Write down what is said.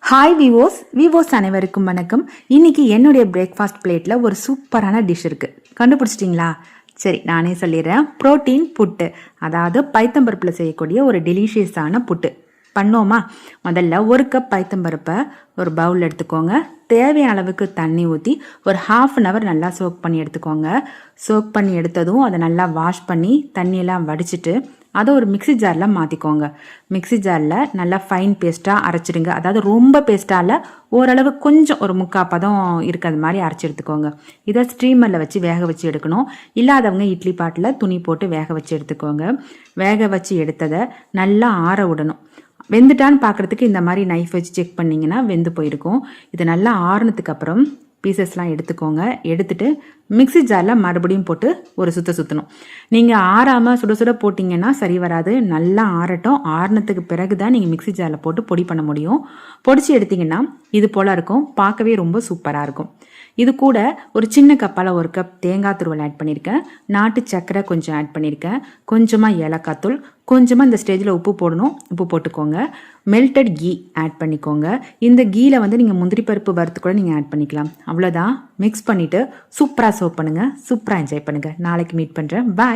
Hi விவோஸ் அனைவருக்கும் வணக்கம். இன்னைக்கு என்னுடைய பிரேக்ஃபாஸ்ட் பிளேட்டில் ஒரு சூப்பரான டிஷ் இருக்குது. கண்டுபிடிச்சிட்டிங்களா? சரி, நானே சொல்லிடுறேன். புரோட்டீன் புட்டு, அதாவது பைத்தம்பருப்பில் செய்யக்கூடிய ஒரு டெலிஷியஸான புட்டு பண்ணோமா? முதல்ல ஒரு கப் பைத்தம்பருப்பை ஒரு பவுல் எடுத்துக்கோங்க. தேவையான அளவுக்கு தண்ணி ஊற்றி ஒரு ½ நல்லா சோக் பண்ணி எடுத்துக்கோங்க. சோக் பண்ணி எடுத்ததும் அதை நல்லா வாஷ் பண்ணி தண்ணியெல்லாம் வடிச்சிட்டு அதை ஒரு மிக்சி ஜாரில் மாற்றிக்கோங்க. மிக்சி ஜாரில் நல்லா ஃபைன் பேஸ்ட்டாக அரைச்சிடுங்க. அதாவது ரொம்ப பேஸ்ட்டாக இல்லை, ஓரளவு கொஞ்சம் ஒரு 3/4 பதம் இருக்கிறது மாதிரி அரைச்சி எடுத்துக்கோங்க. இதை ஸ்ட்ரீமரில் வச்சு வேக வச்சு எடுக்கணும். இல்லாதவங்க இட்லி பாட்டில் துணி போட்டு வேக வச்சு எடுத்துக்கோங்க. வேக வச்சு எடுத்ததை நல்லா ஆற விடணும். வெந்துட்டான்னு பார்க்குறதுக்கு இந்த மாதிரி நைஃப் வச்சு செக் பண்ணிங்கன்னா வெந்து போயிருக்கும். இது நல்லா ஆறுனதுக்கு அப்புறம் பீசஸ்லாம் எடுத்துக்கோங்க. எடுத்துட்டு மிக்சி ஜாரில் மறுபடியும் போட்டு ஒரு சுற்றணும். நீங்கள் ஆறாமல் சுட சுட போட்டிங்கன்னா சரி வராது. நல்லா ஆறட்டும். ஆறுனதுக்கு பிறகு தான் நீங்கள் மிக்சி ஜாரில் போட்டு பொடி பண்ண முடியும். பொடிச்சு எடுத்திங்கன்னா இது போல் இருக்கும். பார்க்கவே ரொம்ப சூப்பராக இருக்கும். இது கூட ஒரு சின்ன கப்பால் 1 கப் தேங்காய் துருவல் ஆட் பண்ணியிருக்கேன். நாட்டு சர்க்கரை கொஞ்சம் ஆட் பண்ணியிருக்கேன். கொஞ்சமாக ஏலக்காய் தூள், கொஞ்சமாக இந்த ஸ்டேஜில் உப்பு போடணும், உப்பு போட்டுக்கோங்க. மெல்டட் கீ ஆட் பண்ணிக்கோங்க. இந்த கீயில் நீங்கள் முந்திரி பருப்பு வறுத்து கூட நீங்கள் ஆட் பண்ணிக்கலாம். அவ்வளோதான். மிக்ஸ் பண்ணிவிட்டு சூப்பராக சர்வ் பண்ணுங்கள். சூப்பராக என்ஜாய் பண்ணுங்கள். நாளைக்கு மீட் பண்ணுறேன். பாய்.